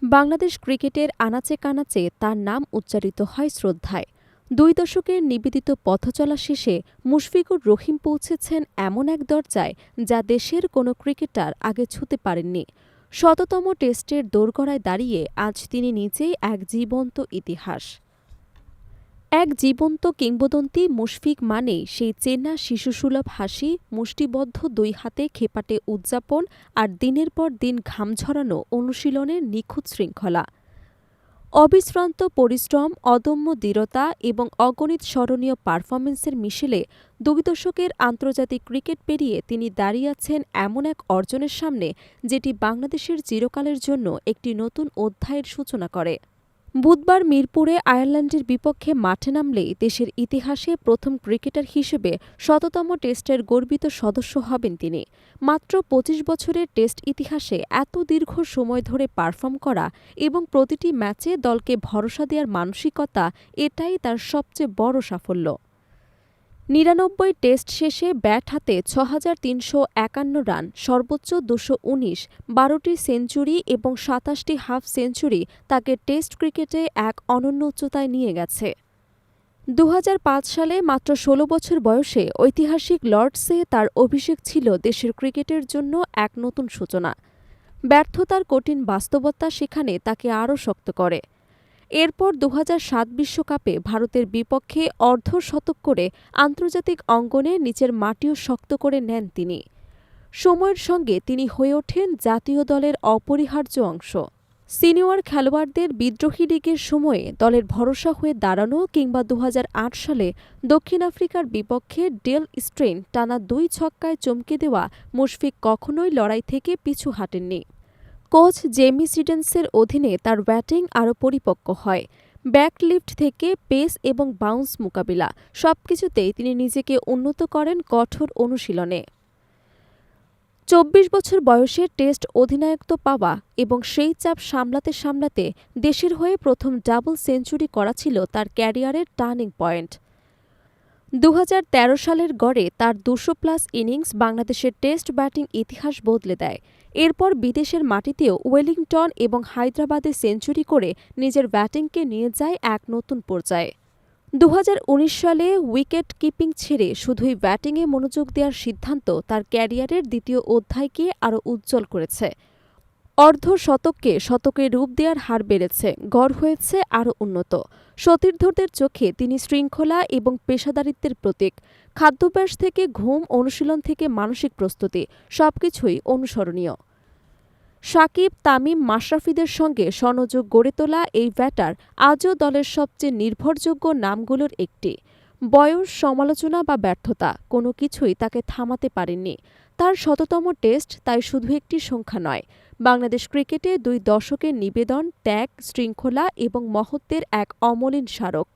বাংলাদেশ ক্রিকেটের আনাচে কানাচে তার নাম উচ্চারিত হয় শ্রদ্ধায়। ২ দশকের নিবেদিত পথচলা শেষে মুশফিকুর রহিম পৌঁছেছেন এমন এক দরজায় যা দেশের কোনো ক্রিকেটার আগে ছুঁতে পারেননি। শততম টেস্টের দোরগড়ায় দাঁড়িয়ে আজ তিনি নিজেই এক জীবন্ত ইতিহাস। এক জীবন্ত কিংবদন্তি। মুশফিক মানেই সেই চেনা শিশুসুলভ হাসি, মুষ্টিবদ্ধ দুই হাতে খেপাটে উদযাপন আর দিনের পর দিন ঘাম ঝরানো অনুশীলনের নিখুঁত শৃঙ্খলা। অবিশ্রান্ত পরিশ্রম, অদম্য দৃঢ়তা এবং অগণিত স্মরণীয় পারফরম্যান্সের মিশেলে ২ দশকের আন্তর্জাতিক ক্রিকেট পেরিয়ে তিনি দাঁড়িয়ে আছেন এমন এক অর্জনের সামনে যেটি বাংলাদেশের চিরকালের জন্য একটি নতুন অধ্যায়ের সূচনা করে। বুধবার মিরপুরে আয়ারল্যান্ডের বিপক্ষে মাঠে নামলেই দেশের ইতিহাসে প্রথম ক্রিকেটার হিসেবে শততম টেস্টের গর্বিত সদস্য হবেন তিনি। মাত্র ২৫ বছরের টেস্ট ইতিহাসে এত দীর্ঘ সময় ধরে পারফর্ম করা এবং প্রতিটি ম্যাচে দলকে ভরসা দেওয়ার মানসিকতা, এটাই তার সবচেয়ে বড় সাফল্য। ৯৯ টেস্ট শেষে ব্যাট হাতে ৬,৩৫১ রান, সর্বোচ্চ ২১৯, ১২টি সেঞ্চুরি এবং ২৭টি হাফ সেঞ্চুরি তাকে টেস্ট ক্রিকেটে এক অনন্য উচ্চতায় নিয়ে গেছে। ২০০৫ সালে মাত্র ১৬ বছর বয়সে ঐতিহাসিক লর্ডসে তার অভিষেক ছিল দেশের ক্রিকেটের জন্য এক নতুন সূচনা। ব্যর্থতার কঠিন বাস্তবতা সেখানে তাকে আরও শক্ত করে। এরপর ২০০৭ বিশ্বকাপে ভারতের বিপক্ষে অর্ধশতক করে আন্তর্জাতিক অঙ্গনে নিচের মাটিও শক্ত করে নেন তিনি। সময়ের সঙ্গে তিনি হয়ে ওঠেন জাতীয় দলের অপরিহার্য অংশ। সিনিয়র খেলোয়াড়দের বিদ্রোহী লীগের সময়ে দলের ভরসা হয়ে দাঁড়ানো কিংবা ২০০৮ সালে দক্ষিণ আফ্রিকার বিপক্ষে ডেল স্ট্রেইন টানা ২ ছক্কায় চমকে দেওয়া মুশফিক কখনোই লড়াই থেকে পিছু হাঁটেননি। কোচ জেমি সিডেন্সের অধীনে তার ব্যাটিং আরও পরিপক্ক হয়। ব্যাকলিফট থেকে পেস এবং বাউন্স মোকাবিলা, সবকিছুতেই তিনি নিজেকে উন্নত করেন কঠোর অনুশীলনে। ২৪ বছর বয়সে টেস্ট অধিনায়কত্ব পাওয়া এবং সেই চাপ সামলাতে সামলাতে দেশের হয়ে প্রথম ডাবল সেঞ্চুরি করা ছিল তার ক্যারিয়ারের টার্নিং পয়েন্ট। ২০১৩ সালের গড়ে তার ২০০+ ইনিংস বাংলাদেশের টেস্ট ব্যাটিং ইতিহাস বদলে দেয়। এরপর বিদেশের মাটিতেও ওয়েলিংটন এবং হায়দ্রাবাদে সেঞ্চুরি করে নিজের ব্যাটিংকে নিয়ে যায় এক নতুন পর্যায়ে। ২০১৯ সালে উইকেট কিপিং ছেড়ে শুধুই ব্যাটিংয়ে মনোযোগ দেওয়ার সিদ্ধান্ত তার ক্যারিয়ারের দ্বিতীয় অধ্যায়কে আরও উজ্জ্বল করেছে। অর্ধশতককে শতকে রূপ দেওয়ার হার বেড়েছে, গড় হয়েছে আরও উন্নত। সতীর্থদের চোখে তিনি শৃঙ্খলা এবং পেশাদারিত্বের প্রতীক। খাদ্যাভ্যাস থেকে ঘুম, অনুশীলন থেকে মানসিক প্রস্তুতি, সবকিছুই অনুসরণীয়। সাকিব, তামিম, মাশরাফিদের সঙ্গে স্বর্ণযুগ গড়ে তোলা এই ব্যাটার আজও দলের সবচেয়ে নির্ভরযোগ্য নামগুলোর একটি। বয়স, সমালোচনা বা ব্যর্থতা কোনো কিছুই তাকে থামাতে পারেননি। তার শততম টেস্ট তাই শুধু একটি সংখ্যা নয়, বাংলাদেশ ক্রিকেটে ২ দশকের নিবেদন, ত্যাগ, শৃঙ্খলা এবং মহত্বের এক অমলিন স্মারক।